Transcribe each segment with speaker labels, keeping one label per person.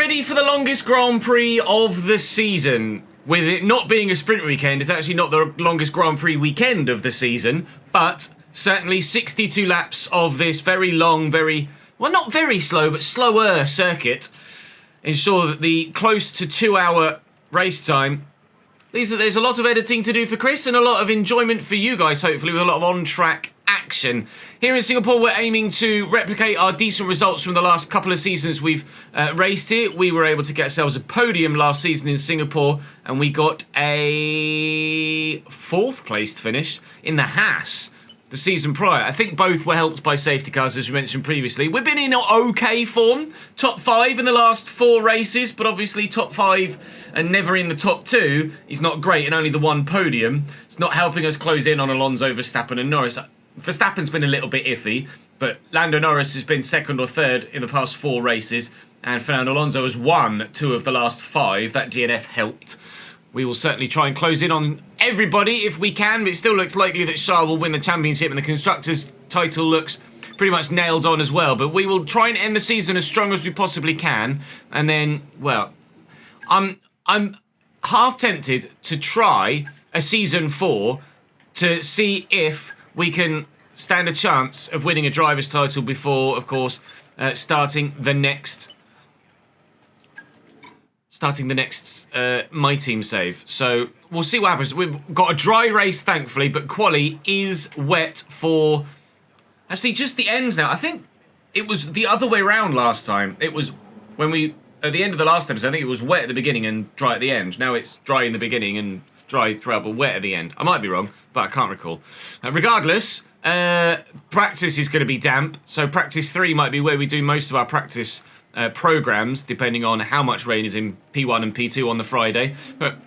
Speaker 1: ready for the longest Grand Prix of the season. With it not being a sprint weekend, it's actually not the longest Grand Prix weekend of the season, but certainly 62 laps of this very long, well, not very slow, but slower circuit ensure that the close to 2-hour race time, there's a lot of editing to do for Chris and a lot of enjoyment for you guys, hopefully, with a lot of on-track action. Here in Singapore, we're aiming to replicate our decent results from the last couple of seasons we've raced here. We were able to get ourselves a podium last season in Singapore, and we got a 4th placed finish in the Haas the season prior. I think both were helped by safety cars, as we mentioned previously. We've been in okay form, top 5 in the last 4 races, but obviously top 5 and never in the top 2 is not great, and only the 1 podium. It's not helping us close in on Alonso, Verstappen and Norris. Verstappen's been a little bit iffy, but Lando Norris has been 2nd or 3rd in the past 4 races, and Fernando Alonso has won 2 of the last 5. That DNF helped. We will certainly try and close in on everybody if we can, but it still looks likely that Charles will win the championship, and the Constructors' title looks pretty much nailed on as well. But we will try and end the season as strong as we possibly can, and then, well, I'm half tempted to try a season 4 to see if we can stand a chance of winning a driver's title before, of course, starting the next My Team save. So we'll see what happens. We've got a dry race, thankfully, but quali is wet for actually just the end now. I think it was the other way around last time. It was when we, at the end of the last episode, I think it was wet at the beginning and dry at the end. Now it's dry in the beginning and dry throughout, but wet at the end. I might be wrong, but I can't recall. Regardless, practice is going to be damp, so practice 3 might be where we do most of our practice programs, depending on how much rain is in P1 and P2 on the Friday. But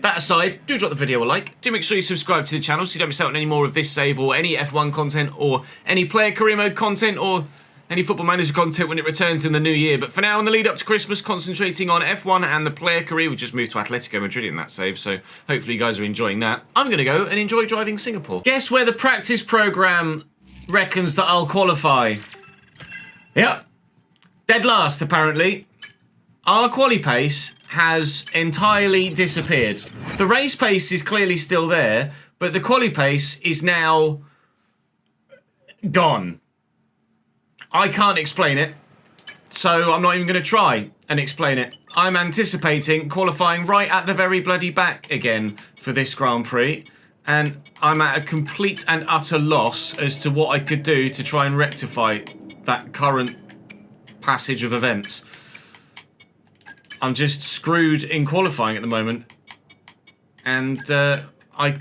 Speaker 1: that aside, do drop the video a like. Do make sure you subscribe to the channel so you don't miss out on any more of this save or any F1 content or any player career mode content or any Football Manager content when it returns in the new year. But for now, in the lead up to Christmas, concentrating on F1 and the player career. We just moved to Atletico Madrid in that save, so hopefully you guys are enjoying that. I'm going to go and enjoy driving Singapore. Guess where the practice program reckons that I'll qualify? Yep. Dead last, apparently. Our quali pace has entirely disappeared. The race pace is clearly still there, but the quali pace is now gone. I can't explain it, so I'm not even going to try and explain it. I'm anticipating qualifying right at the very bloody back again for this Grand Prix, and I'm at a complete and utter loss as to what I could do to try and rectify that current passage of events. I'm just screwed in qualifying at the moment, and I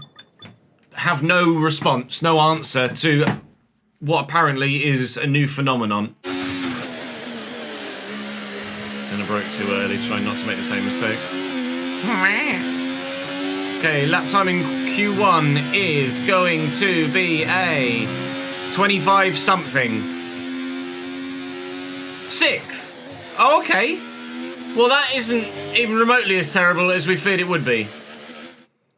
Speaker 1: have no response, no answer to what apparently is a new phenomenon. And I broke too early, trying not to make the same mistake. Okay, lap time in Q1 is going to be a 25 something. 6th. Oh, okay. Well, that isn't even remotely as terrible as we feared it would be.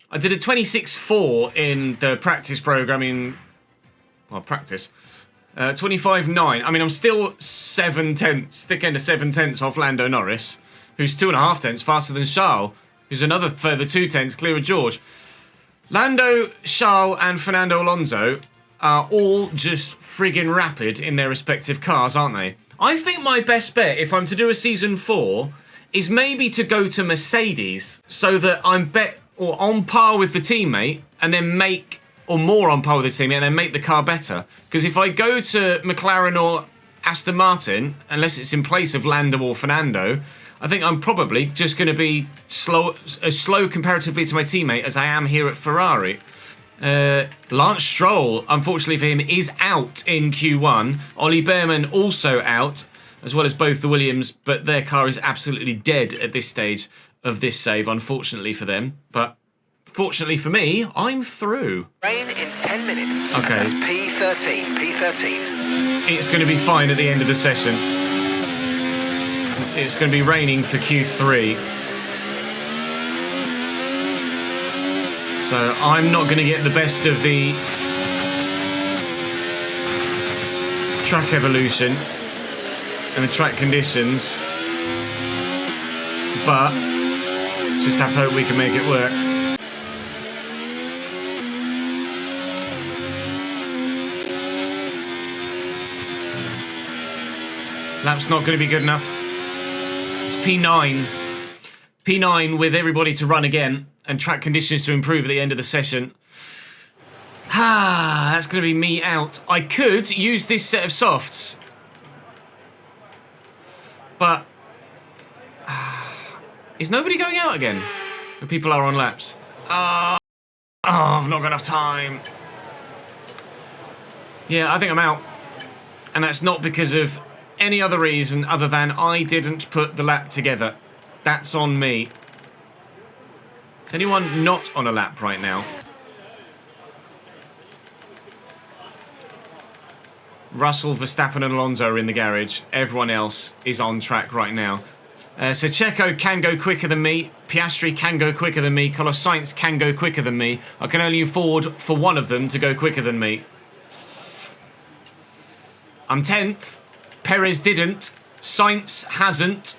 Speaker 1: I did a 26.4 in the practice programming. Well, practice. 25.9. I mean, I'm still 7/10, thick end of 7/10 off Lando Norris, who's 2.5 tenths faster than Charles, who's another further 2 tenths clear of George. Lando, Charles, and Fernando Alonso are all just friggin' rapid in their respective cars, aren't they? I think my best bet, if I'm to do a season 4, is maybe to go to Mercedes, so that I'm on par with the teammate, and then make, or more on par with the teammate, and then make the car better. Because if I go to McLaren or Aston Martin, unless it's in place of Lando or Fernando, I think I'm probably just going to be as slow comparatively to my teammate as I am here at Ferrari. Lance Stroll, unfortunately for him, is out in Q1. Ollie Behrman also out, as well as both the Williams, but their car is absolutely dead at this stage of this save, unfortunately for them. But fortunately for me, I'm through.
Speaker 2: Rain in 10 minutes.
Speaker 1: Okay.
Speaker 2: That's P13.
Speaker 1: It's going to be fine at the end of the session. It's going to be raining for Q3. So I'm not going to get the best of the track evolution and the track conditions but just have to hope we can make it work. Lap's not going to be good enough. It's P9. P9 with everybody to run again and track conditions to improve at the end of the session. That's going to be me out. I could use this set of softs, but is nobody going out again? The people are on laps. I've not got enough time. Yeah, I think I'm out. And that's not because of any other reason other than I didn't put the lap together. That's on me. Is anyone not on a lap right now? Russell, Verstappen and Alonso are in the garage. Everyone else is on track right now. So Checo can go quicker than me. Piastri can go quicker than me. Carlos Sainz can go quicker than me. I can only afford for one of them to go quicker than me. I'm 10th. Perez didn't. Sainz hasn't.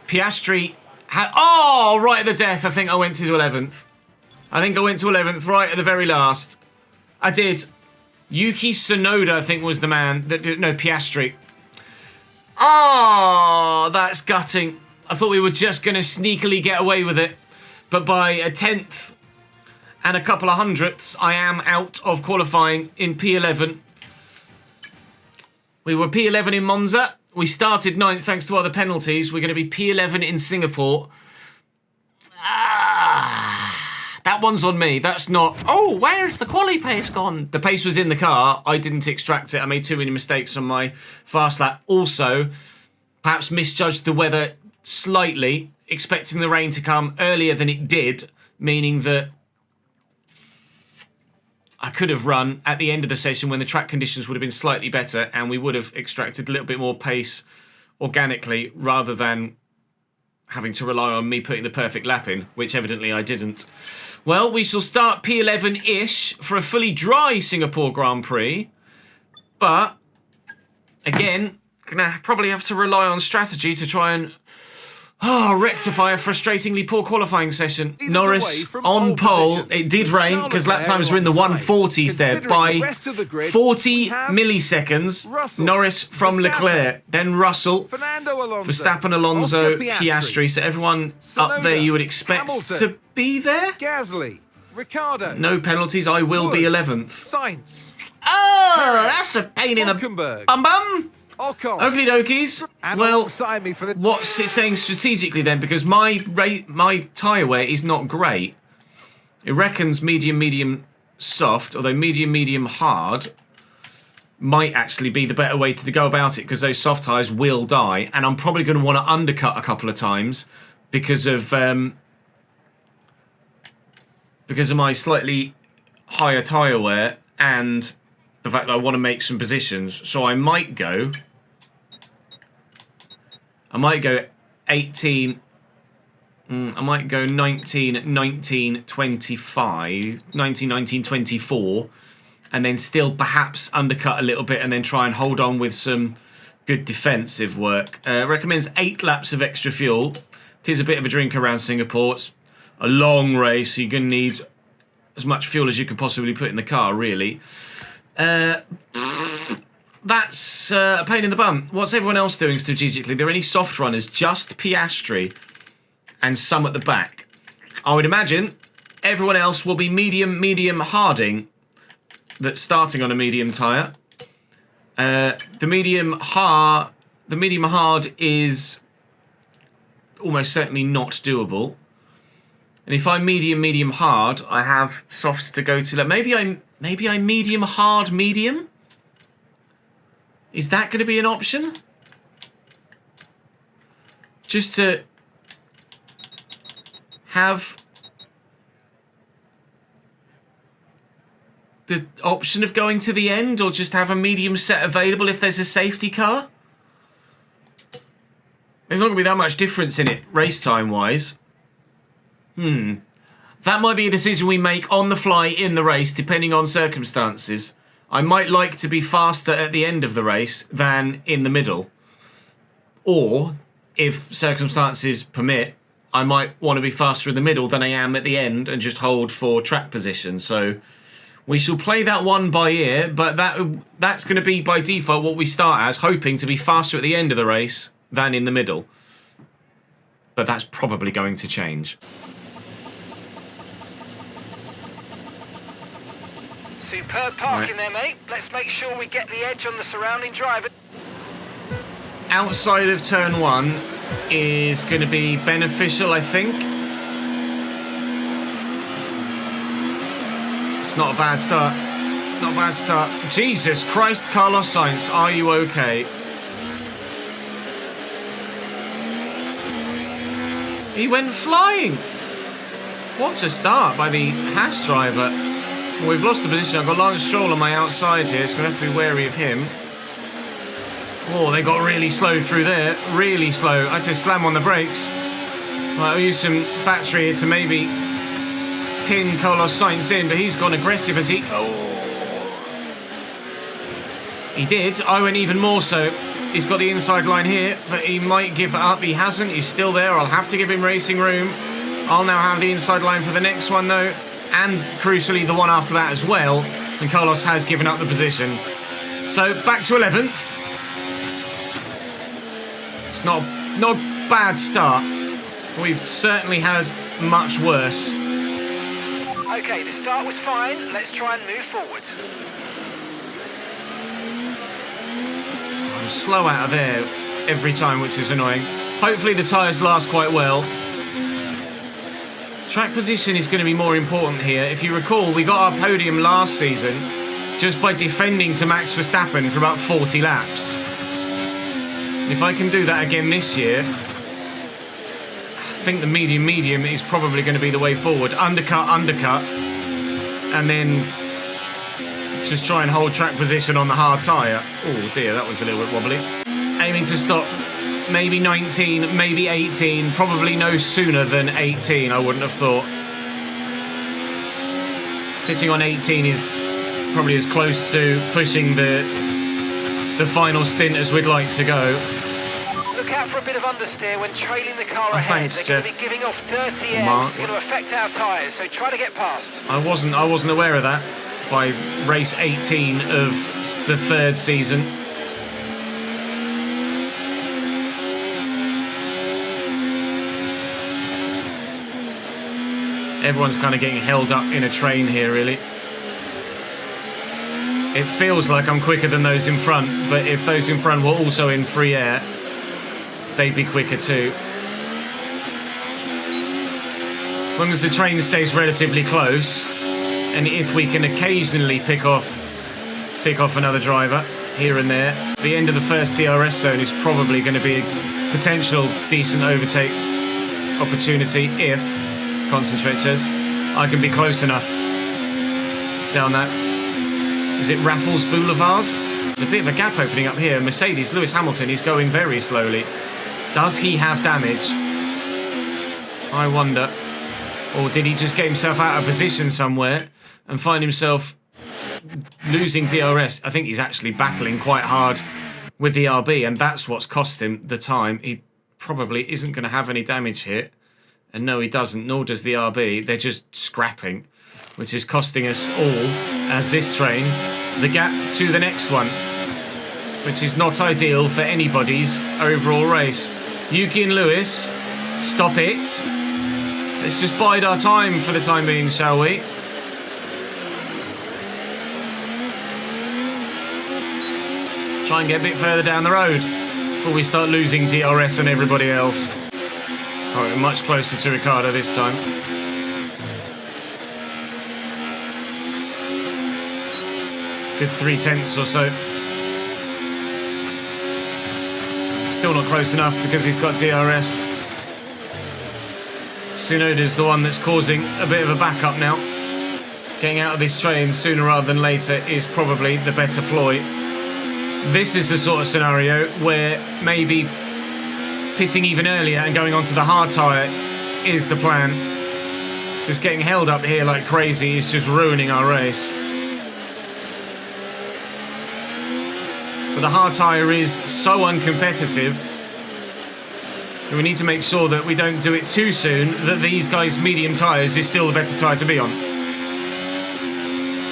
Speaker 1: Piastri right at the death. I think I went to 11th. I think I went to 11th right at the very last. I did. Yuki Tsunoda, I think, was the man that did. No, Piastri. That's gutting. I thought we were just going to sneakily get away with it. But by a 10th and a couple of hundredths, I am out of qualifying in P11. We were P11 in Monza. We started 9th thanks to other penalties. We're going to be P11 in Singapore. That one's on me. That's not... Oh, where's the quali pace gone? The pace was in the car. I didn't extract it. I made too many mistakes on my fast lap. Also, perhaps misjudged the weather slightly, expecting the rain to come earlier than it did, meaning that I could have run at the end of the session when the track conditions would have been slightly better and we would have extracted a little bit more pace organically rather than having to rely on me putting the perfect lap in, which evidently I didn't. Well, we shall start P11-ish for a fully dry Singapore Grand Prix. But, again, going to probably have to rely on strategy to try and rectify a frustratingly poor qualifying session. Norris on pole. It did rain because lap times were in the 140s there by 40 milliseconds. Norris from Leclerc, then Russell, Verstappen, Alonso, Piastri. So everyone up there you would expect to be there.
Speaker 3: Gasly, Ricciardo.
Speaker 1: No penalties. I will be 11th.
Speaker 3: Sainz.
Speaker 1: That's a pain in the bum. Okie dokies. Well, what's it saying strategically then? Because my tyre wear is not great. It reckons medium, soft, although medium, hard might actually be the better way to go about it because those soft tyres will die. And I'm probably going to want to undercut a couple of times because of my slightly higher tyre wear and the fact that I want to make some positions. So I might go 18. I might go 19, 25, 19, 24, and then still perhaps undercut a little bit and then try and hold on with some good defensive work. Recommends 8 laps of extra fuel. It is a bit of a drink around Singapore. It's a long race, so you're going to need as much fuel as you can possibly put in the car, really. That's a pain in the bum. What's everyone else doing strategically? Are there any soft runners? Just Piastri and some at the back. I would imagine everyone else will be medium harding that's starting on a medium tyre. The medium hard is almost certainly not doable. And if I'm medium hard, I have softs to go to. Maybe I'm medium hard medium. Is that going to be an option? Just to have the option of going to the end, or just have a medium set available if there's a safety car? There's not going to be that much difference in it, race time wise. That might be a decision we make on the fly in the race, depending on circumstances. I might like to be faster at the end of the race than in the middle. Or, if circumstances permit, I might want to be faster in the middle than I am at the end and just hold for track position. So we shall play that one by ear, but that's going to be by default what we start as, hoping to be faster at the end of the race than in the middle. But that's probably going to change.
Speaker 2: Superb parking there, mate. Let's make sure we get the edge on the surrounding driver.
Speaker 1: Outside of turn 1 is going to be beneficial, I think. It's not a bad start. Not a bad start. Jesus Christ, Carlos Sainz, are you okay? He went flying. What a start by the Haas driver. Well, we've lost the position. I've got Lance Stroll on my outside here, so I'm going to have to be wary of him. Oh, they got really slow through there. Really slow. I had to slam on the brakes. Right, I'll use some battery here to maybe pin Carlos Sainz in, but he's gone aggressive as he... Oh. He did. I went even more so. He's got the inside line here, but he might give it up. He hasn't. He's still there. I'll have to give him racing room. I'll now have the inside line for the next one, though. And, crucially, the one after that as well. And Carlos has given up the position. So, back to 11th. It's not a bad start. We've certainly had much worse.
Speaker 2: Okay, the start was fine. Let's try and move forward.
Speaker 1: I'm slow out of there every time, which is annoying. Hopefully the tyres last quite well. Track position is going to be more important here. If you recall, we got our podium last season just by defending to Max Verstappen for about 40 laps. If I can do that again this year, I think the medium is probably going to be the way forward. Undercut, and then just try and hold track position on the hard tyre. Oh dear, that was a little bit wobbly. Aiming to stop maybe 19, maybe 18, probably no sooner than 18, I wouldn't have thought. Hitting on 18 is probably as close to pushing the final stint as we'd like to go.
Speaker 2: Look out for a bit of understeer when trailing the car ahead.
Speaker 1: Thanks,
Speaker 2: They're
Speaker 1: Jeff.
Speaker 2: going to be giving off dirty air, which is going to affect our tyres, so try to get past.
Speaker 1: I wasn't aware of that by race 18 of the third season. Everyone's kind of getting held up in a train here, really. It feels like I'm quicker than those in front, but if those in front were also in free air, they'd be quicker too. As long as the train stays relatively close, and if we can occasionally pick off another driver here and there, the end of the first DRS zone is probably going to be a potential decent overtake opportunity if, concentrate says, I can be close enough down that. Is it Raffles Boulevard? There's a bit of a gap opening up here. Mercedes, Lewis Hamilton is going very slowly. Does he have damage? I wonder. Or did he just get himself out of position somewhere and find himself losing DRS? I think he's actually battling quite hard with the RB, and that's what's cost him the time. He probably isn't going to have any damage here. And no, he doesn't, nor does the RB. They're just scrapping, which is costing us all, as this train, the gap to the next one, which is not ideal for anybody's overall race. Yuki and Lewis, stop it. Let's just bide our time for the time being, shall we? Try and get a bit further down the road before we start losing DRS on everybody else. All right, we're much closer to Ricciardo this time. Good 3/10 or so. Still not close enough because he's got DRS. Tsunoda's the one that's causing a bit of a backup now. Getting out of this train sooner rather than later is probably the better ploy. This is the sort of scenario where maybe pitting even earlier and going onto the hard tyre is the plan. Because getting held up here like crazy is just ruining our race. But the hard tyre is so uncompetitive We need to make sure that we don't do it too soon, that these guys' medium tyres is still the better tyre to be on.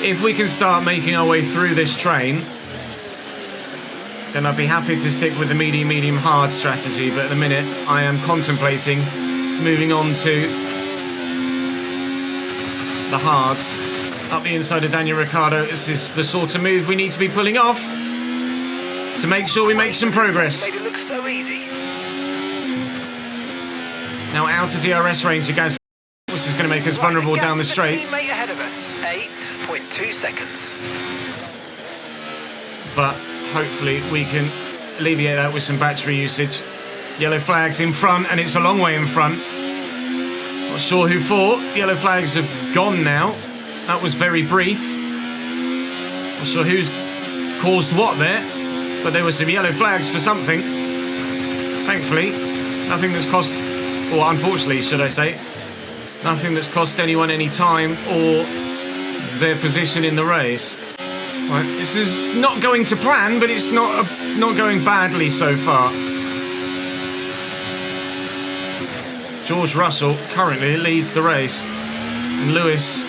Speaker 1: If we can start making our way through this train, then I'd be happy to stick with the medium hard strategy, but at the minute I am contemplating moving on to the hards. Up the inside of Daniel Ricciardo. This is the sort of move we need to be pulling off to make sure we make some progress.
Speaker 2: Made it look so easy.
Speaker 1: Now out of DRS range of Gasly, which is going to make us vulnerable down the straights.
Speaker 2: Teammate ahead of us. 8.2 seconds.
Speaker 1: But hopefully we can alleviate that with some battery usage. Yellow flags in front, and it's a long way in front. Not sure who for. Yellow flags have gone now. That was very brief. Not sure who's caused what there, but there were some yellow flags for something. Thankfully, nothing that's cost, or unfortunately should I say, nothing that's cost anyone any time or their position in the race. Right, this is not going to plan, but it's not going badly so far. George Russell currently leads the race, and Lewis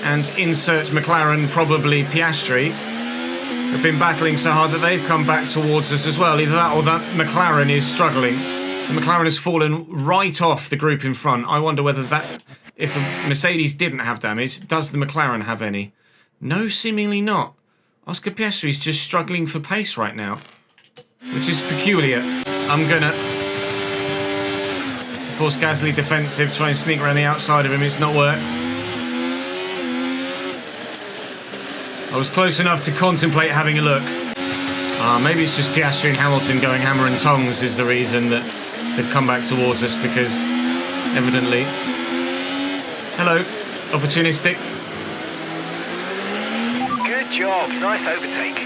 Speaker 1: and insert McLaren, probably Piastri, have been battling so hard that they've come back towards us as well. Either that or that McLaren is struggling. The McLaren has fallen right off the group in front. I wonder whether that, if the Mercedes didn't have damage, does the McLaren have any? No, seemingly not. Oscar Piastri is just struggling for pace right now, which is peculiar. I'm gonna force Gasly defensive, try and sneak around the outside of him. It's not worked. I was close enough to contemplate having a look. Maybe it's just Piastri and Hamilton going hammer and tongs is the reason that they've come back towards us, because evidently... Hello, opportunistic.
Speaker 2: Good job. Nice overtake.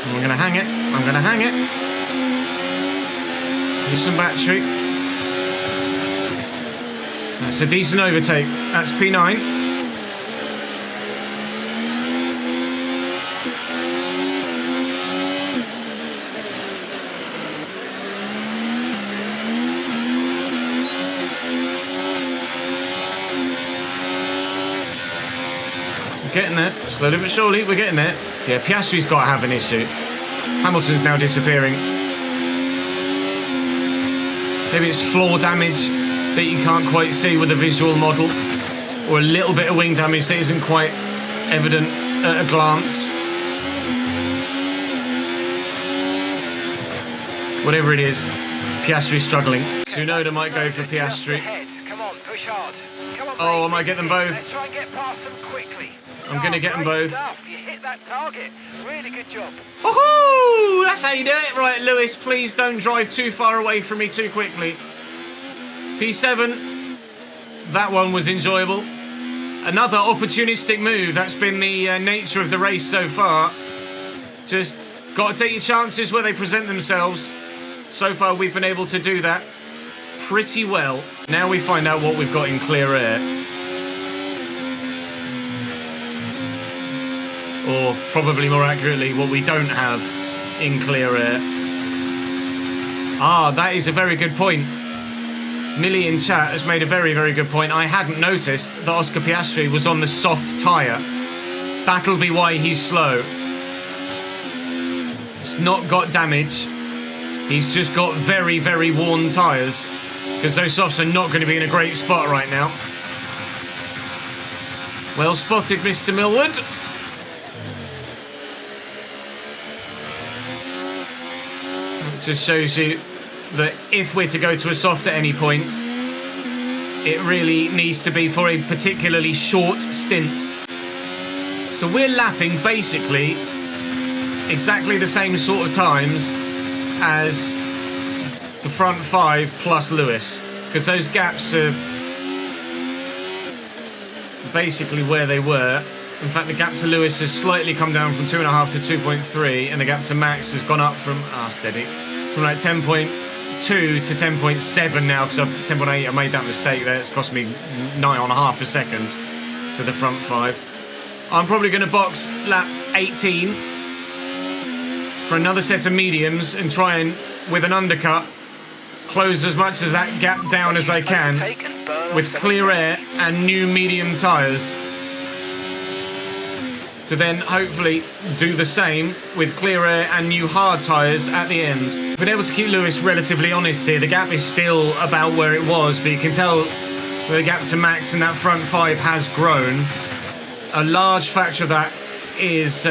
Speaker 1: I'm going to hang it. I'm going to hang it. Use some battery. That's a decent overtake. That's P9. Getting there, slowly but surely, we're getting there. Yeah, Piastri's got to have an issue. Hamilton's now disappearing. Maybe it's floor damage that you can't quite see with a visual model, or a little bit of wing damage that isn't quite evident at a glance. Whatever it is, Piastri's struggling. Tsunoda might go for Piastri.
Speaker 2: Come on, push hard. Come on,
Speaker 1: oh, I might get them both.
Speaker 2: Let's try and get past them quickly.
Speaker 1: I'm going to get them both.
Speaker 2: You hit that target. Really good job.
Speaker 1: Woohoo! That's how you do it. Right, Lewis, please don't drive too far away from me too quickly. P7. That one was enjoyable. Another opportunistic move. That's been the nature of the race so far. Just got to take your chances where they present themselves. So far, we've been able to do that pretty well. Now we find out what we've got in clear air. Or probably more accurately, what we don't have in clear air. Ah, that is a very good point. Millie in chat has made a very, very good point. I hadn't noticed that Oscar Piastri was on the soft tyre. That'll be why he's slow. He's not got damage. He's just got very, very worn tyres, because those softs are not going to be in a great spot right now. Well spotted, Mr. Millward. Just shows you that if we're to go to a soft at any point, it really needs to be for a particularly short stint. So we're lapping basically exactly the same sort of times as the front five plus Lewis, because those gaps are basically where they were. In fact, the gap to Lewis has slightly come down from 2.5 to 2.3, and the gap to Max has gone up from steady, from like 10.2 to 10.7 now, because 10.8 I made that mistake there. It's cost me 9.5 a second to the front five. I'm probably going to box lap 18 for another set of mediums and try and, with an undercut, close as much as that gap down as I can
Speaker 2: Overtake and burn off
Speaker 1: with
Speaker 2: some
Speaker 1: clear
Speaker 2: exhaust.
Speaker 1: air and new medium tyres. To then hopefully do the same with clear air and new hard tyres at the end. Been able to keep Lewis relatively honest here. The gap is still about where it was, but you can tell the gap to Max in that front 5 has grown. A large factor of that is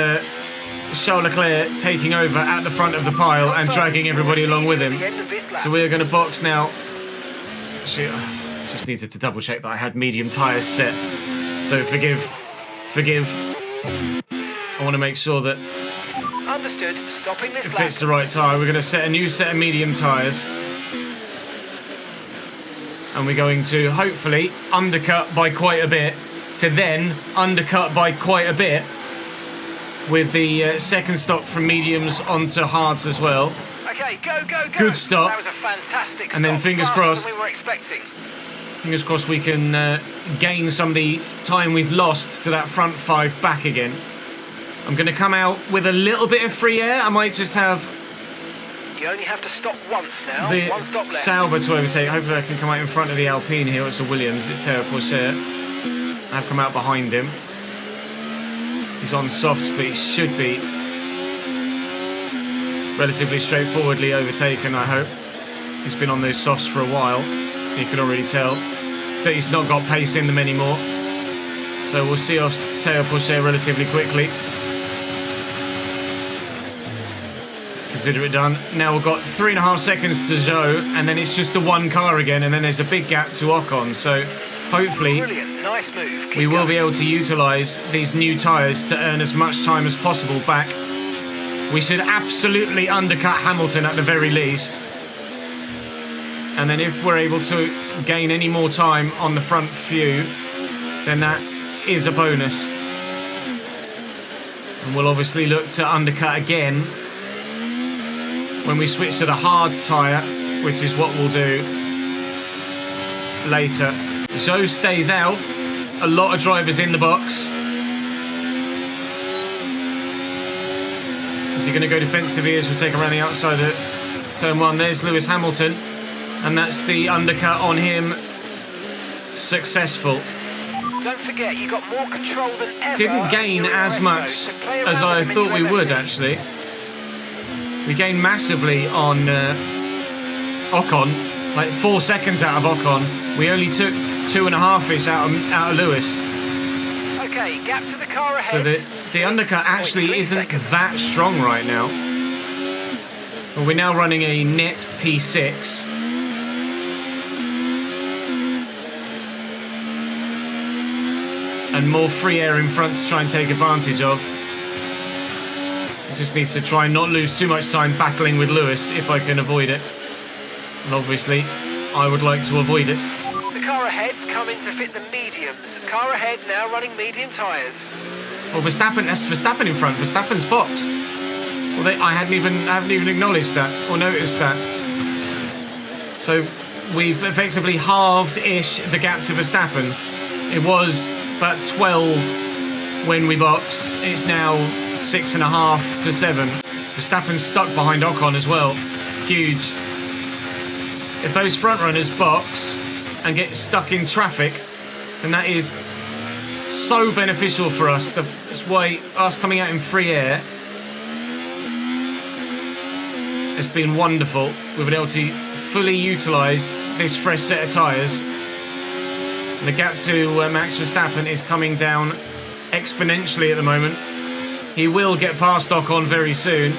Speaker 1: Charles Leclerc taking over at the front of the pile and dragging everybody along with him. So we're going to box now. Actually, I just needed to double check that I had medium tyres set. So forgive. I want to make sure that
Speaker 2: Understood. Stopping this
Speaker 1: it
Speaker 2: lap.
Speaker 1: fits the right tyre. We're going to set a new set of medium tyres. And we're going to hopefully undercut by quite a bit, to then undercut by quite a bit with the second stop from mediums onto hards as well.
Speaker 2: Okay, go.
Speaker 1: Good stop.
Speaker 2: That was a fantastic stop.
Speaker 1: And then fingers
Speaker 2: Faster
Speaker 1: crossed.
Speaker 2: than we were expecting.
Speaker 1: Fingers crossed we can gain some of the time we've lost to that front 5 back again. I'm going to come out with a little bit of free air. I might just have
Speaker 2: You only have to stop once now.
Speaker 1: the
Speaker 2: One stop left.
Speaker 1: Sauber to overtake. Hopefully I can come out in front of the Alpine here. It's a Williams. It's Teo Pourchaire. I've come out behind him. He's on softs, but he should be relatively straightforwardly overtaken, I hope. He's been on those softs for a while. You can already tell that he's not got pace in them anymore. So we'll see off Teo Pourchaire relatively quickly. Consider it done. Now we've got 3.5 seconds to Zhou, and then it's just the one car again, and then there's a big gap to Ocon. So hopefully
Speaker 2: Brilliant. Nice move. Keep
Speaker 1: we will
Speaker 2: going.
Speaker 1: be able to utilise these new tyres to earn as much time as possible back. We should absolutely undercut Hamilton at the very least. And then if we're able to gain any more time on the front few, then that is a bonus. And we'll obviously look to undercut again when we switch to the hard tyre, which is what we'll do later. Zhou stays out. A lot of drivers in the box. Is he going to go defensive here as we take around the outside of turn 1? There's Lewis Hamilton. And that's the undercut on him. Successful.
Speaker 2: Don't forget, you got more control than ever.
Speaker 1: Didn't gain
Speaker 2: You're in
Speaker 1: as
Speaker 2: ISO,
Speaker 1: much
Speaker 2: so play
Speaker 1: as
Speaker 2: around
Speaker 1: I
Speaker 2: with them
Speaker 1: thought we
Speaker 2: in your
Speaker 1: would,
Speaker 2: MFT.
Speaker 1: actually. We gained massively on Ocon. Like 4 seconds out of Ocon. We only took 2.5-ish out of Lewis.
Speaker 2: Okay, gap to the car ahead.
Speaker 1: So the undercut actually
Speaker 2: 6.3
Speaker 1: isn't
Speaker 2: seconds.
Speaker 1: that strong right now. Well, we're now running a net P6. And more free air in front to try and take advantage of. I just need to try and not lose too much time battling with Lewis if I can avoid it. And obviously, I would like to avoid it.
Speaker 2: The car ahead's coming to fit the mediums. Car ahead now running medium tyres.
Speaker 1: Well, Verstappen, that's Verstappen in front. Verstappen's boxed. Well, I haven't even acknowledged that or noticed that. So we've effectively halved-ish the gap to Verstappen. It was about 12 when we boxed. It's now 6.5 to 7. Verstappen's stuck behind Ocon as well. Huge. If those front runners box and get stuck in traffic, then that is so beneficial for us. That's why us coming out in free air has been wonderful. We've been able to fully utilise this fresh set of tyres. And the gap to Max Verstappen is coming down exponentially at the moment. He will get past Ocon very soon,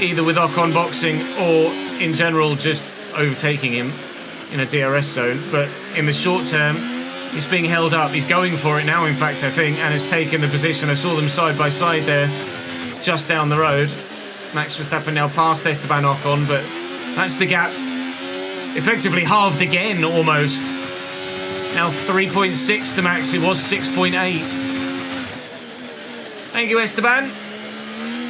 Speaker 1: either with Ocon boxing or in general just overtaking him in a DRS zone. But in the short term, he's being held up. He's going for it now, in fact, I think, and has taken the position. I saw them side by side there, just down the road. Max Verstappen now past Esteban Ocon, but that's the gap effectively halved again, almost. Now 3.6 to Max. It was 6.8. Thank you, Esteban.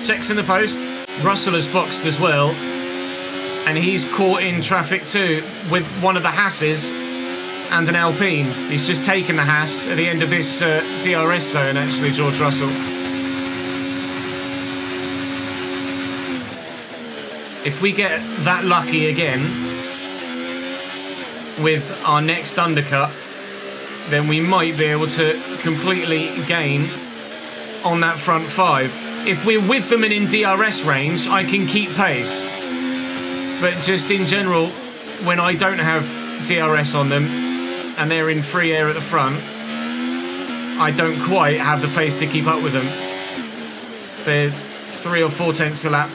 Speaker 1: Checks in the post. Russell has boxed as well, and he's caught in traffic too with one of the Hasses and an Alpine. He's just taken the Haas at the end of this DRS zone, actually, George Russell. If we get that lucky again, with our next undercut, then we might be able to completely gain on that front 5. If we're with them and in DRS range, I can keep pace. But just in general, when I don't have DRS on them and they're in free air at the front, I don't quite have the pace to keep up with them. They're 3 or 4 tenths a lap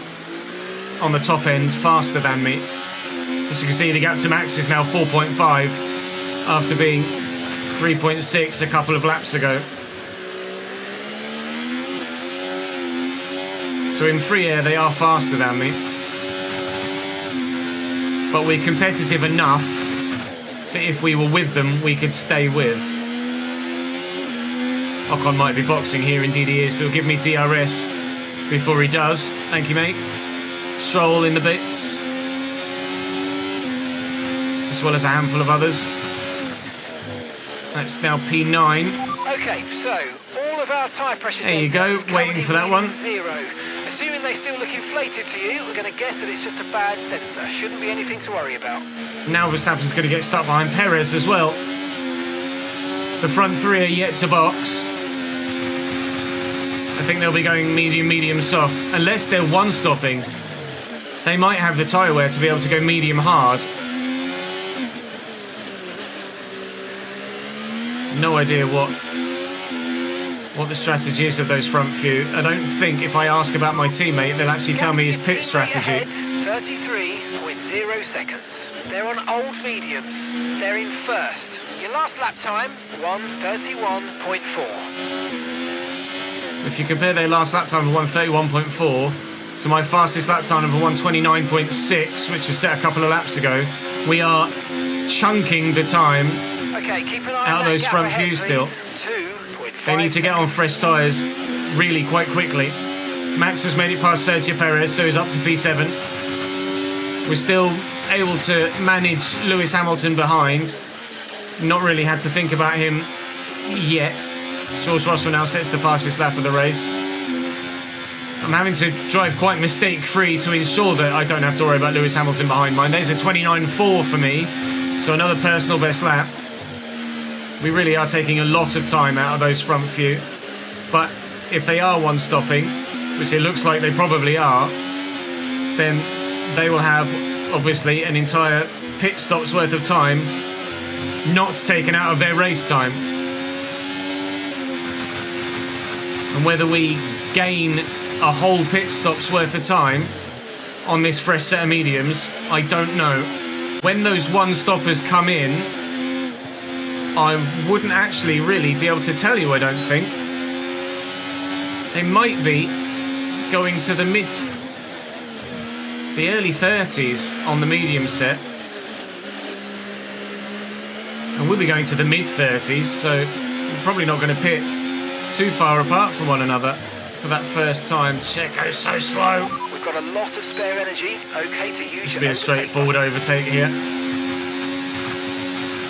Speaker 1: on the top end faster than me. As you can see, the gap to Max is now 4.5 after being 3.6 a couple of laps ago. So in free air, they are faster than me. But we're competitive enough that if we were with them, we could stay with. Ocon might be boxing here, indeed he is, but he'll give me DRS before he does. Thank you, mate. Stroll in the bits, as well as a handful of others. That's now P9.
Speaker 2: Okay, so all of our tyre pressure
Speaker 1: there you
Speaker 2: data
Speaker 1: go,
Speaker 2: is
Speaker 1: waiting for that one.
Speaker 2: 0. Assuming they still look inflated to you, we're going to guess that it's just a bad sensor. Shouldn't be anything to worry about.
Speaker 1: Now Verstappen's going to get stuck behind Perez as well. The front 3 are yet to box. I think they'll be going medium, medium, soft. Unless they're one-stopping, they might have the tyre wear to be able to go medium hard. No idea what the strategy is of those front few. I don't think if I ask about my teammate, they'll actually tell me his pit strategy.
Speaker 2: 33.0 seconds. They're on old mediums. They're in first. Your last lap time, 1:31.4.
Speaker 1: If you compare their last lap time of 1:31.4 to my fastest lap time of 1:29.6, which was set a couple of laps ago, we are chunking the time
Speaker 2: Okay, keep an eye
Speaker 1: out of
Speaker 2: on
Speaker 1: those
Speaker 2: that
Speaker 1: front
Speaker 2: gap
Speaker 1: few
Speaker 2: ahead,
Speaker 1: still.
Speaker 2: please. 2.5
Speaker 1: They need to get on fresh tyres really quite quickly. Max has made it past Sergio Perez, so he's up to P7. We're still able to manage Lewis Hamilton behind. Not really had to think about him yet. George Russell now sets the fastest lap of the race. I'm having to drive quite mistake-free to ensure that I don't have to worry about Lewis Hamilton behind mine. There's a 29.4 for me, so another personal best lap. We really are taking a lot of time out of those front few. But if they are one-stopping, which it looks like they probably are, then they will have, obviously, an entire pit stop's worth of time not taken out of their race time. And whether we gain a whole pit stop's worth of time on this fresh set of mediums, I don't know. When those one-stoppers come in, I wouldn't actually really be able to tell you, I don't think. They might be going to the early 30s on the medium set. And we'll be going to the mid-30s, so we're probably not going to pit too far apart from one another for that first time. Checo's so slow.
Speaker 2: We've got a lot of spare energy. Okay to use.
Speaker 1: It should be a straightforward overtake here.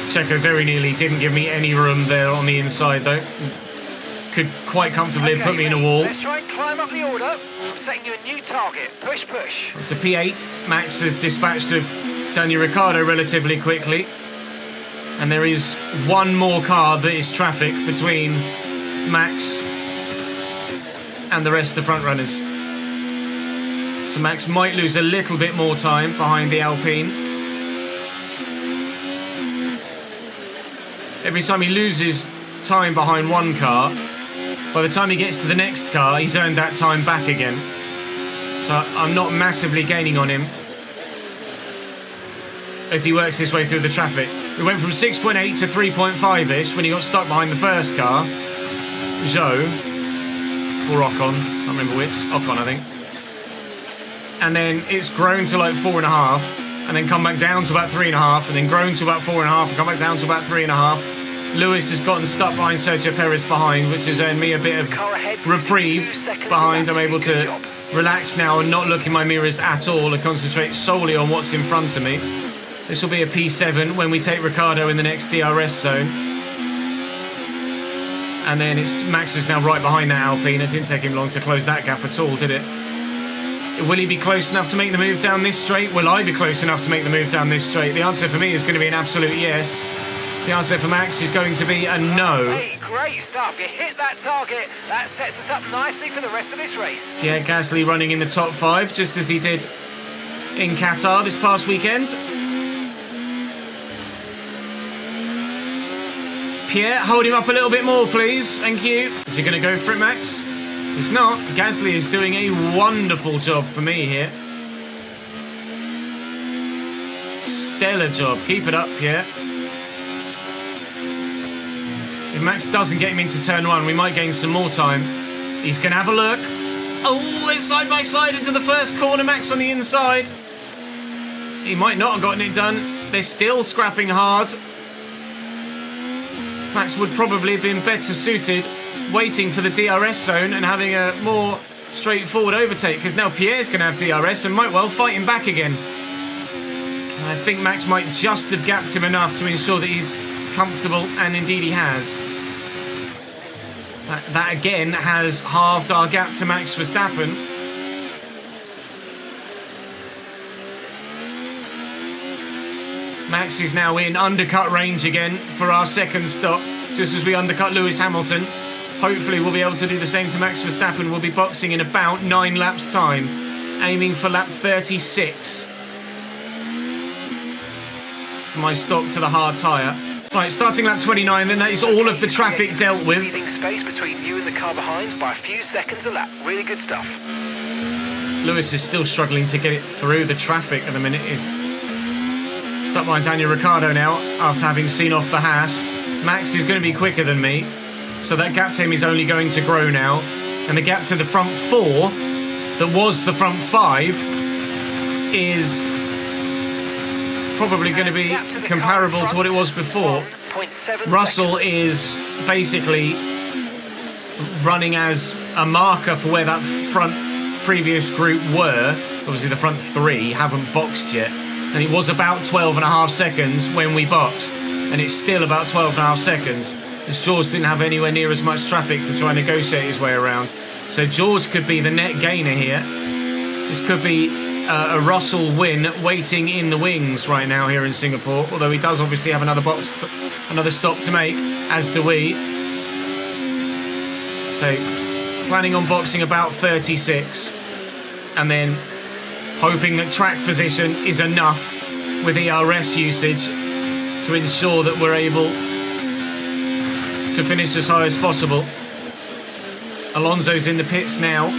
Speaker 1: Checo very nearly didn't give me any room there on the inside though. Could quite comfortably have put me in a wall.
Speaker 2: Let's try and climb up the order. I'm setting you a new target. Push, push.
Speaker 1: To P8, Max has dispatched of Daniel Ricciardo relatively quickly. And there is one more car that is traffic between Max and the rest of the front runners. So Max might lose a little bit more time behind the Alpine. Every time he loses time behind one car, by the time he gets to the next car, he's earned that time back again. So I'm not massively gaining on him as he works his way through the traffic. We went from 6.8 to 3.5-ish when he got stuck behind the first car. Zhou, or Ocon, I can't remember which. Ocon, I think. And then it's grown to like 4.5, and then come back down to about 3.5, and then grown to about 4.5, and come back down to about 3.5. Lewis has gotten stuck behind Sergio Perez behind, which has earned me a bit of reprieve behind. I'm able to relax now and not look in my mirrors at all and concentrate solely on what's in front of me. This will be a P7 when we take Ricciardo in the next DRS zone. And then Max is now right behind that Alpine. It didn't take him long to close that gap at all, did it? Will he be close enough to make the move down this straight? Will I be close enough to make the move down this straight? The answer for me is going to be an absolute yes. The answer for Max is going to be a no.
Speaker 2: Hey, great stuff. You hit that target. That sets us up nicely for the rest of this race.
Speaker 1: Pierre Gasly running in the top 5, just as he did in Qatar this past weekend. Pierre, hold him up a little bit more, please. Thank you. Is he going to go for it, Max? He's not. Gasly is doing a wonderful job for me here. Stellar job. Keep it up, Pierre. If Max doesn't get him into turn 1, we might gain some more time. He's going to have a look. Oh, they're side by side into the first corner. Max on the inside. He might not have gotten it done. They're still scrapping hard. Max would probably have been better suited waiting for the DRS zone and having a more straightforward overtake, because now Pierre's going to have DRS and might well fight him back again. I think Max might just have gapped him enough to ensure that he's comfortable, and indeed he has. That again has halved our gap to Max Verstappen. Max is now in undercut range again for our second stop, just as we undercut Lewis Hamilton. Hopefully we'll be able to do the same to Max Verstappen. We'll be boxing in about 9 laps time, aiming for lap 36 for my stop to the hard tyre. Right, starting lap 29, then that is all of the traffic dealt with.
Speaker 2: Leaving space between you and the car behind by a few seconds a lap. Really good stuff.
Speaker 1: Lewis is still struggling to get it through the traffic at the minute. Is stuck behind Daniel Ricciardo now after having seen off the Haas. Max is going to be quicker than me, so that gap to him is only going to grow now. And the gap to the front 4, that was the front 5, is probably going to be comparable to what it was before. Russell is basically running as a marker for where that front previous group were. Obviously the front 3 haven't boxed yet, and it was about 12.5 seconds when we boxed, and it's still about 12.5 seconds, as George didn't have anywhere near as much traffic to try and negotiate his way around. So George could be the net gainer here. This could be a Russell win waiting in the wings right now here in Singapore, although he does obviously have another stop to make, as do we. So planning on boxing about 36, and then hoping that track position is enough with ERS usage to ensure that we're able to finish as high as possible. Alonso's in the pits now.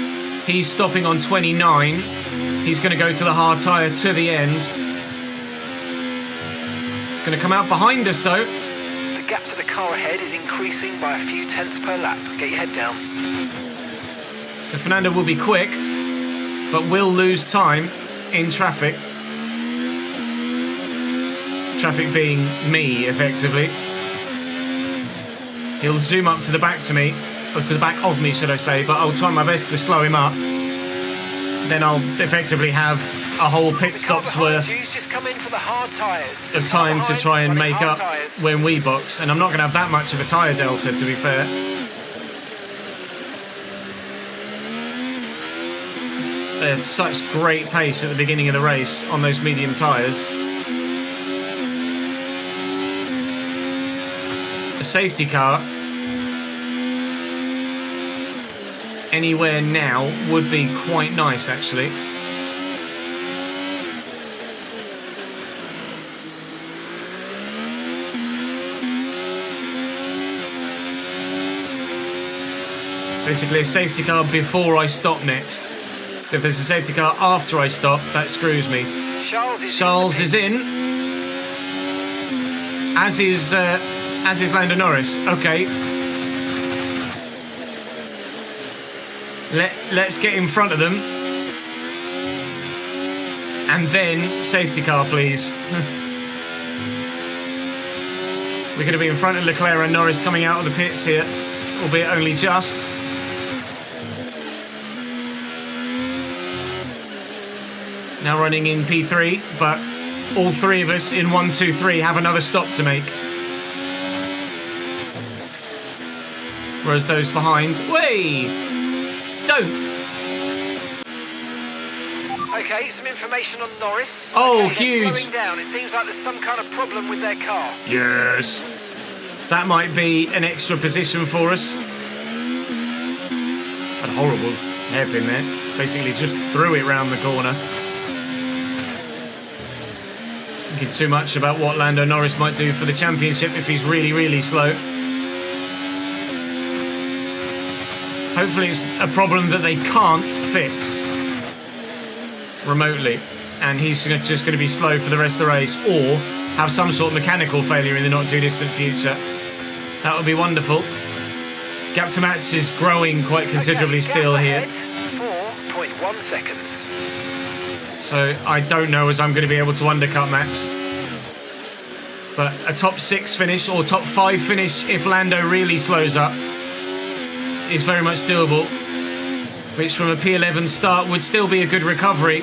Speaker 1: He's stopping on 29. He's going to go to the hard tyre to the end. He's going to come out behind us though.
Speaker 2: The gap to the car ahead is increasing by a few tenths per lap. Get your head down.
Speaker 1: So Fernando will be quick, but will lose time in traffic. Traffic being me, effectively. He'll zoom up to the back to me, or to the back of me, should I say, but I'll try my best to slow him up. Then I'll effectively have a whole pit stop's worth of time to try and make up when we box, and I'm not going to have that much of a tyre delta, to be fair. They had such great pace at the beginning of the race on those medium tyres. A safety car anywhere now would be quite nice, actually. Basically a safety car before I stop next. So if there's a safety car after I stop, that screws me. Charles is in. As is Lando Norris. Okay. Let's get in front of them. And then safety car, please. We're going to be in front of Leclerc and Norris coming out of the pits here, albeit only just. Now running in P3, but all 3 of us in 1, 2, 3 have another stop to make. Whereas those behind, way, don't.
Speaker 2: Okay, some information on Norris.
Speaker 1: Oh,
Speaker 2: okay, they're
Speaker 1: huge.
Speaker 2: slowing down. It seems like there's some kind of problem with their car.
Speaker 1: Yes. That might be an extra position for us. A horrible hairpin there. Basically just threw it round the corner. Thinking too much about what Lando Norris might do for the championship if he's really, really slow. Hopefully it's a problem that they can't fix remotely, and he's just going to be slow for the rest of the race, or have some sort of mechanical failure in the not too distant future. That would be wonderful. Gap to Max is growing quite considerably still here.
Speaker 2: 4.1 seconds.
Speaker 1: So I don't know as I'm going to be able to undercut Max. But a top 6 finish or top 5 finish if Lando really slows up is very much doable. Which from a P11 start would still be a good recovery.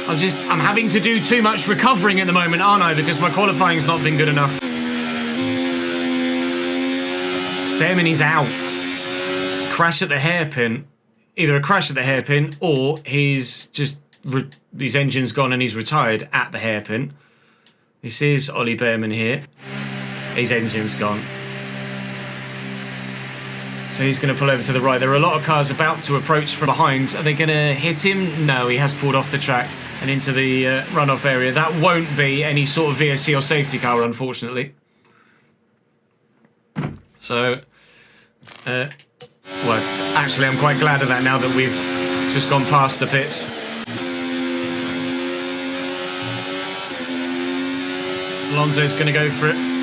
Speaker 1: I'm having to do too much recovering at the moment, aren't I? Because my qualifying's not been good enough. Behrman is out. Crash at the hairpin. Either a crash at the hairpin or his engine's gone and he's retired at the hairpin. This is Ollie Behrman here. His engine's gone. So he's going to pull over to the right. There are a lot of cars about to approach from behind. Are they going to hit him? No, he has pulled off the track and into the runoff area. That won't be any sort of VSC or safety car, unfortunately. So, well, actually, I'm quite glad of that now that we've just gone past the pits. Alonso's going to go for it.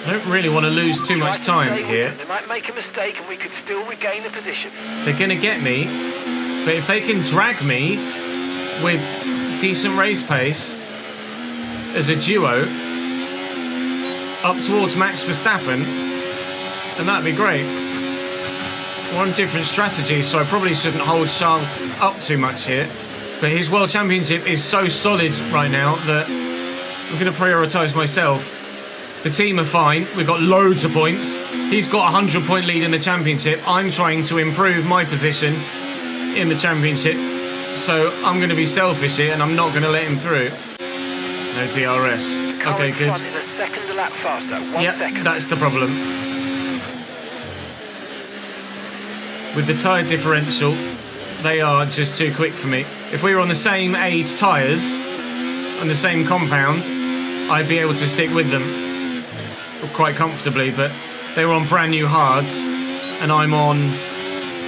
Speaker 1: I don't really want to lose too much time here.
Speaker 2: They might make a mistake and we could still regain the position.
Speaker 1: They're going to get me, but if they can drag me with decent race pace as a duo up towards Max Verstappen, then that'd be great. We're on different strategies, so I probably shouldn't hold Charles up too much here. But his World Championship is so solid right now that I'm going to prioritise myself. The team are fine. We've got loads of points. He's got a 100-point lead in the championship. I'm trying to improve my position in the championship. So I'm going to be selfish here and I'm not going to let him through. No DRS. Okay, good.
Speaker 2: Is a second a lap faster. 1 second.
Speaker 1: That's the problem. With the tyre differential, they are just too quick for me. If we were on the same age tyres, on the same compound, I'd be able to stick with them quite comfortably, but they were on brand new hards, and I'm on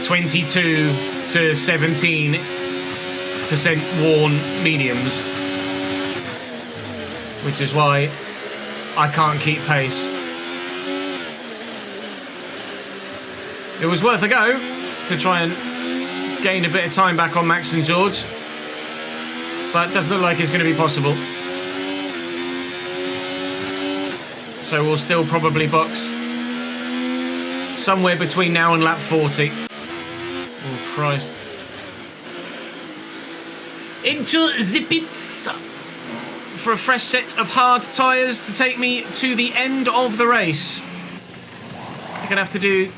Speaker 1: 22 to 17% worn mediums, which is why I can't keep pace. It was worth a go to try and gain a bit of time back on Max and George, but it doesn't look like it's going to be possible. So we'll still probably box somewhere between now and lap 40. Oh, Christ. Into the pits for a fresh set of hard tyres to take me to the end of the race. I'm going to have to do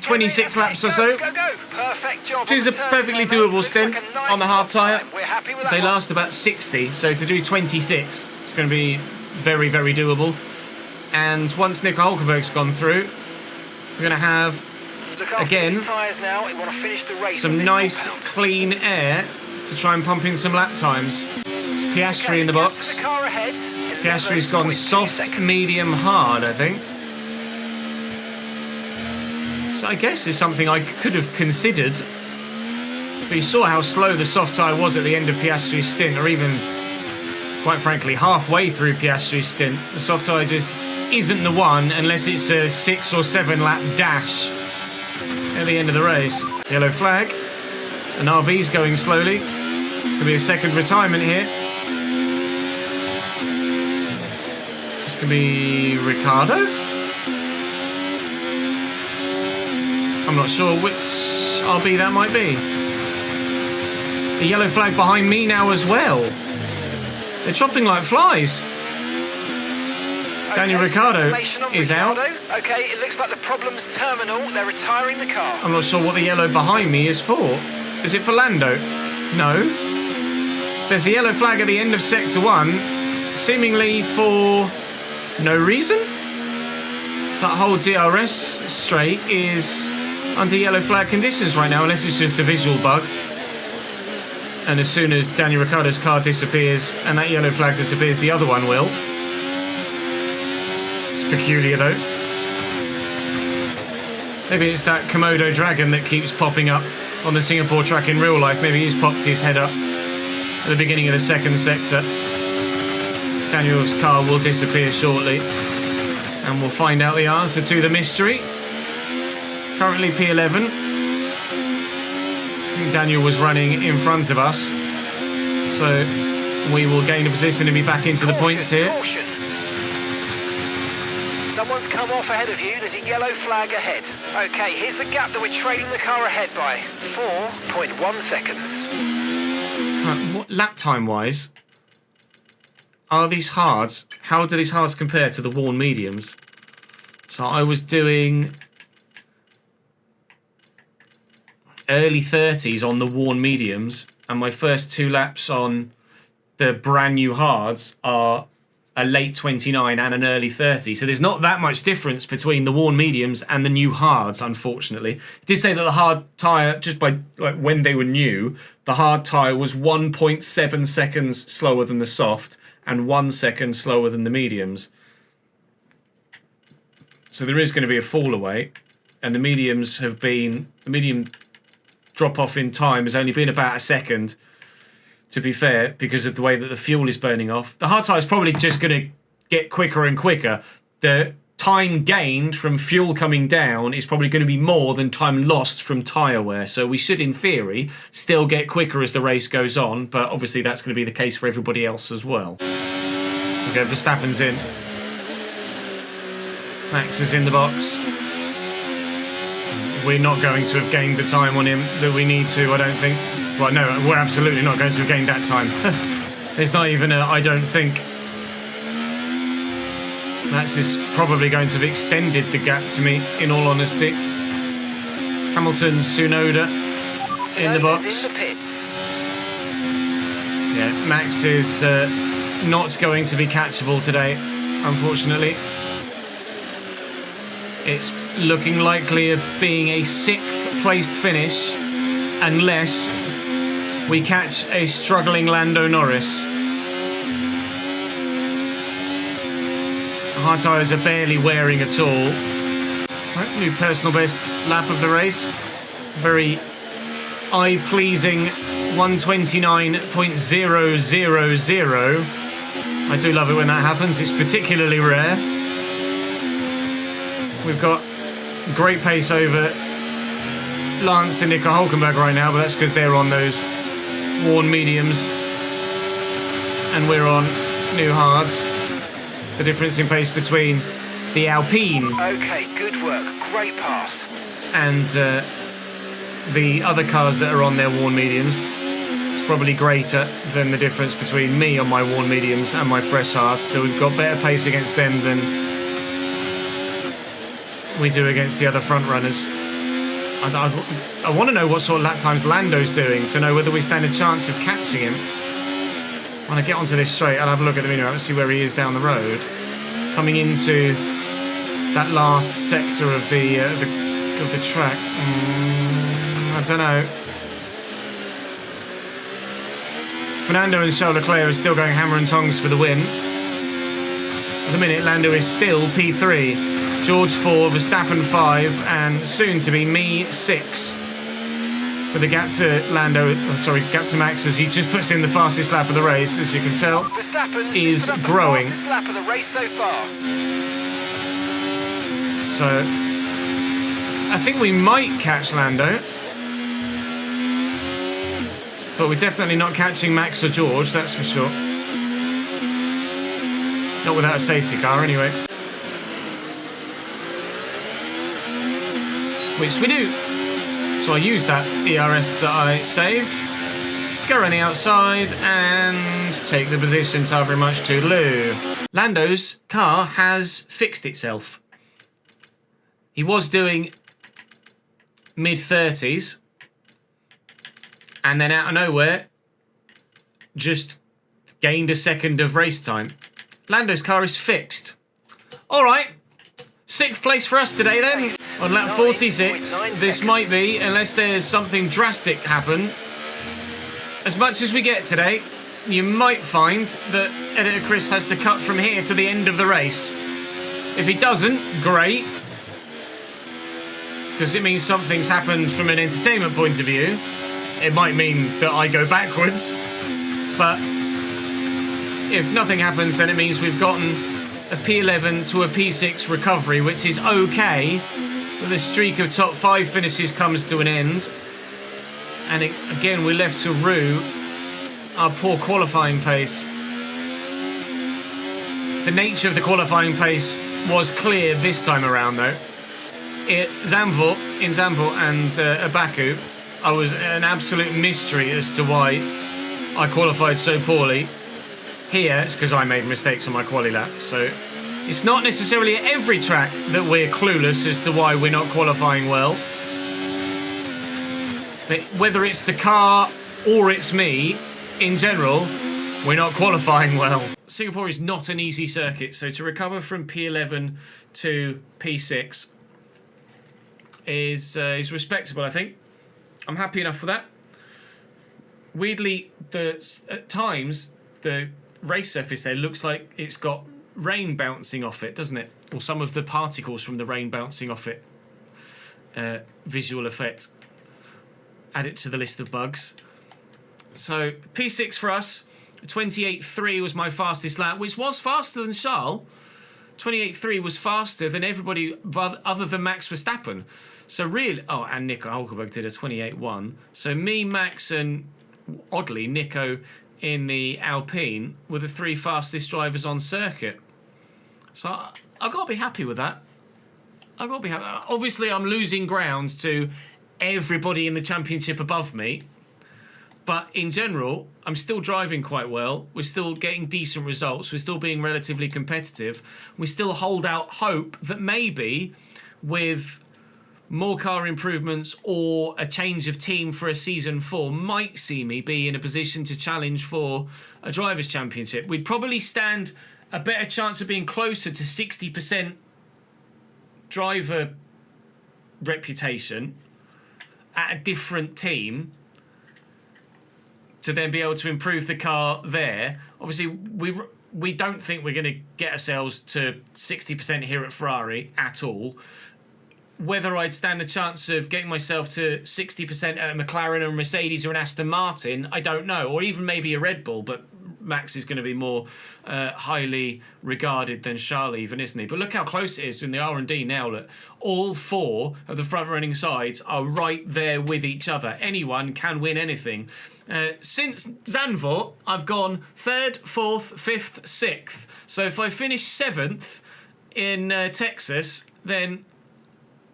Speaker 1: 26 laps or so.
Speaker 2: Go. Perfect job.
Speaker 1: Which is a perfectly doable stint on the hard tyre.
Speaker 2: We're happy with that.
Speaker 1: They last about 60, so to do 26, it's going to be very, very doable. And once Nico Hulkenberg's gone through, we're going to have, again, some nice, clean air to try and pump in some lap times. It's Piastri in the box. Piastri's gone soft, medium, hard, I think. So I guess it's something I could have considered. But you saw how slow the soft tyre was at the end of Piastri's stint, or even, quite frankly, halfway through Piastri's stint. The soft tyre just isn't the one unless it's a 6 or 7 lap dash at the end of the race. Yellow flag. And RB's going slowly. It's going to be a second retirement here. It's going to be Ricciardo. I'm not sure which RB that might be. A yellow flag behind me now as well. They're chopping like flies. Daniel Ricciardo
Speaker 2: information on
Speaker 1: is out.
Speaker 2: Ricciardo. Okay, it looks like the problem's terminal. They're retiring the car.
Speaker 1: I'm not sure what the yellow behind me is for. Is it for Lando? No. There's a yellow flag at the end of Sector 1, seemingly for no reason. That whole DRS straight is under yellow flag conditions right now, unless it's just a visual bug. And as soon as Daniel Ricciardo's car disappears and that yellow flag disappears, the other one will. It's peculiar though. Maybe it's that Komodo dragon that keeps popping up on the Singapore track in real life. Maybe he's popped his head up at the beginning of the second sector. Daniel's car will disappear shortly, and we'll find out the answer to the mystery. Currently P11. Daniel was running in front of us, so we will gain a position and be back into the points here.
Speaker 2: Caution. Someone's come off ahead of you. There's a yellow flag ahead. Okay, here's the gap that we're trailing the car ahead by. 4.1 seconds.
Speaker 1: What lap time wise are these hards? How do these hards compare to the worn mediums? So I was doing early 30s on the worn mediums, and my first 2 laps on the brand new hards are a late 29 and an early 30. So there's not that much difference between the worn mediums and the new hards, unfortunately. It did say that the hard tyre, just by like when they were new, the hard tyre was 1.7 seconds slower than the soft and 1 second slower than the mediums. So there is going to be a fall away, and the mediums have been, the medium drop off in time has only been about a second, to be fair, because of the way that the fuel is burning off. The hard tyre is probably just going to get quicker and quicker. The time gained from fuel coming down is probably going to be more than time lost from tyre wear. So we should, in theory, still get quicker as the race goes on, but obviously that's going to be the case for everybody else as well. Okay, Verstappen's in. Max is in the box. We're not going to have gained the time on him that we need to, I don't think. Well, no, we're absolutely not going to have gained that time. It's not even a I don't think. Max is probably going to have extended the gap to me, in all honesty. Hamilton, Tsunoda in the box.
Speaker 2: In the pits.
Speaker 1: Yeah, Max is not going to be catchable today, unfortunately. It's looking likely of being a 6th placed finish, unless we catch a struggling Lando Norris. Hard tyres are barely wearing at all. Right, new personal best lap of the race. Very eye-pleasing 129.000. I do love it when that happens. It's particularly rare. We've got great pace over Lance and Nico Hulkenberg right now, but that's because they're on those worn mediums and we're on new hards. The difference in pace between the Alpine
Speaker 2: Okay, good work. Great pass.
Speaker 1: and the other cars that are on their worn mediums is probably greater than the difference between me on my worn mediums and my fresh hards. So we've got better pace against them than we do against the other front runners. I want to know what sort of lap times Lando's doing to know whether we stand a chance of catching him. When I get onto this straight, I'll have a look at the minimap and see where he is down the road. Coming into that last sector of the track. I don't know. Fernando and Charles Leclerc are still going hammer and tongs for the win. At the minute, Lando is still P3. George 4, Verstappen 5, and soon to be me 6. With a gap to gap to Max as he just puts in the fastest lap of the race, as you can tell, is growing.
Speaker 2: The fastest lap of the race so far.
Speaker 1: So I think we might catch Lando, but we're definitely not catching Max or George, that's for sure. Not without a safety car, anyway. Which we do. So I use that ERS that I saved, go around the outside and take the position to very much to Lou. Lando's car has fixed itself. He was doing mid-30s, and then out of nowhere, just gained a second of race time. Lando's car is fixed. All right, 6th place for us today then, on lap 46. This might be, unless there's something drastic happen, as much as we get today, you might find that editor Chris has to cut from here to the end of the race. If he doesn't, great, because it means something's happened from an entertainment point of view. It might mean that I go backwards, but if nothing happens, then it means we've gotten a P11 to a P6 recovery, which is okay, but the streak of top 5 finishes comes to an end. And again, we're left to rue our poor qualifying pace. The nature of the qualifying pace was clear this time around, though. In Zandvoort and Baku, I was an absolute mystery as to why I qualified so poorly. Here, it's because I made mistakes on my quali lap. So it's not necessarily at every track that we're clueless as to why we're not qualifying well. But whether it's the car or it's me, in general, we're not qualifying well. Singapore is not an easy circuit, so to recover from P11 to P6 is respectable, I think. I'm happy enough with that. Weirdly, at times, the race surface there looks like it's got rain bouncing off it, doesn't it? Or some of the particles from the rain bouncing off it. Visual effect. Add it to the list of bugs. So P6 for us. 28.3 was my fastest lap, which was faster than Charles. 28.3 was faster than everybody other than Max Verstappen. So really, oh, and Nico Hulkenberg did a 28.1. So me, Max, and oddly Nico in the Alpine were the 3 fastest drivers on circuit. So I've got to be happy with that. I've got to be happy. Obviously, I'm losing ground to everybody in the championship above me. But in general, I'm still driving quite well. We're still getting decent results. We're still being relatively competitive. We still hold out hope that maybe with more car improvements or a change of team for a season 4 might see me be in a position to challenge for a drivers' championship. We'd probably stand a better chance of being closer to 60% driver reputation at a different team to then be able to improve the car there. Obviously, we don't think we're going to get ourselves to 60% here at Ferrari at all. Whether I'd stand a chance of getting myself to 60% at a McLaren or Mercedes or an Aston Martin, I don't know. Or even maybe a Red Bull, but Max is going to be more highly regarded than Charles even, isn't he? But look how close it is in the R&D now. Look, all 4 of the front-running sides are right there with each other. Anyone can win anything. Since Zandvoort, I've gone 3rd, 4th, 5th, 6th. So if I finish 7th in Texas, then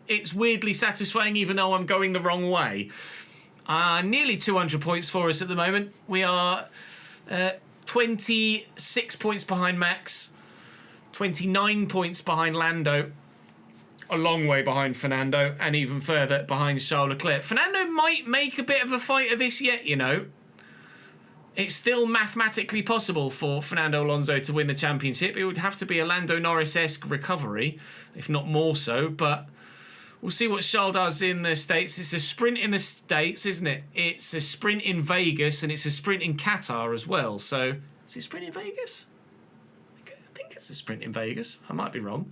Speaker 1: it's weirdly satisfying even though I'm going the wrong way. Nearly 200 points for us at the moment. We are 26 points behind Max, 29 points behind Lando, a long way behind Fernando, and even further behind Charles Leclerc. Fernando might make a bit of a fight of this yet, you know. It's still mathematically possible for Fernando Alonso to win the championship. It would have to be a Lando Norris-esque recovery, if not more so, but we'll see what Charles does in the States. It's a sprint in the States, isn't it? It's a sprint in Vegas, and it's a sprint in Qatar as well. So, is it a sprint in Vegas? I think it's a sprint in Vegas. I might be wrong.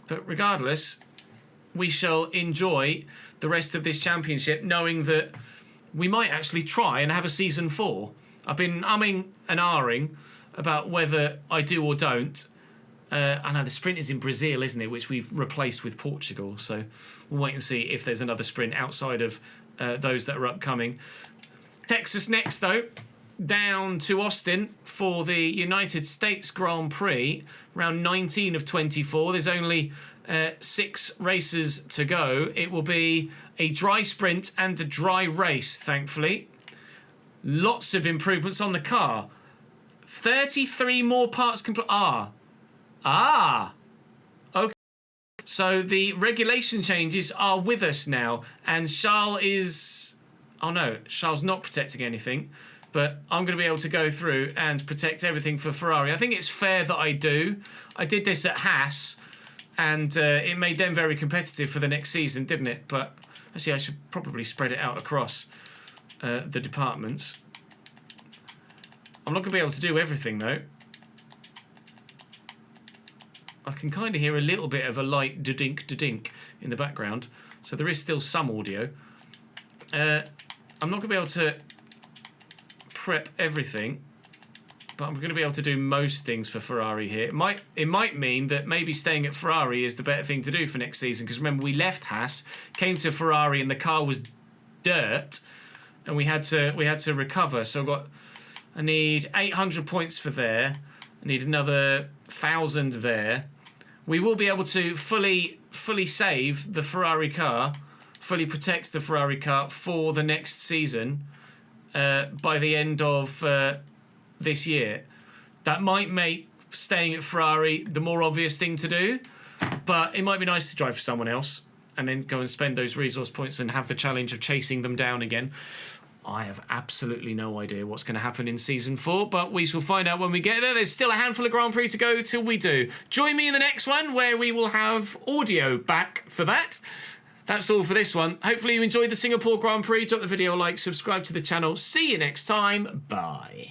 Speaker 1: But regardless, we shall enjoy the rest of this championship knowing that we might actually try and have a season 4. I've been umming and ahhing about whether I do or don't. I know the sprint is in Brazil, isn't it, which we've replaced with Portugal. So we'll wait and see if there's another sprint outside of those that are upcoming. Texas next, though. Down to Austin for the United States Grand Prix, round 19 of 24. There's only 6 races to go. It will be a dry sprint and a dry race, thankfully. Lots of improvements on the car. 33 more parts complete. Okay. So the regulation changes are with us now, and Charles is... Oh no, Charles not protecting anything, but I'm going to be able to go through and protect everything for Ferrari. I think it's fair that I do. I did this at Haas, and it made them very competitive for the next season, didn't it? But actually, I should probably spread it out across the departments. I'm not going to be able to do everything, though. I can kind of hear a little bit of a light da-dink in the background, so there is still some audio. I'm not going to be able to prep everything, but I'm going to be able to do most things for Ferrari here. It might mean that maybe staying at Ferrari is the better thing to do for next season, because remember, we left Haas, came to Ferrari, and the car was dirt, and we had to recover. So I need 800 points for there. I need another 1,000 there. We will be able to fully save the Ferrari car, fully protect the Ferrari car for the next season by the end of this year. That might make staying at Ferrari the more obvious thing to do, but it might be nice to drive for someone else and then go and spend those resource points and have the challenge of chasing them down again. I have absolutely no idea what's going to happen in Season 4, but we shall find out when we get there. There's still a handful of Grand Prix to go till we do. Join me in the next one, where we will have audio back for that. That's all for this one. Hopefully you enjoyed the Singapore Grand Prix. Drop the video a like, subscribe to the channel. See you next time. Bye.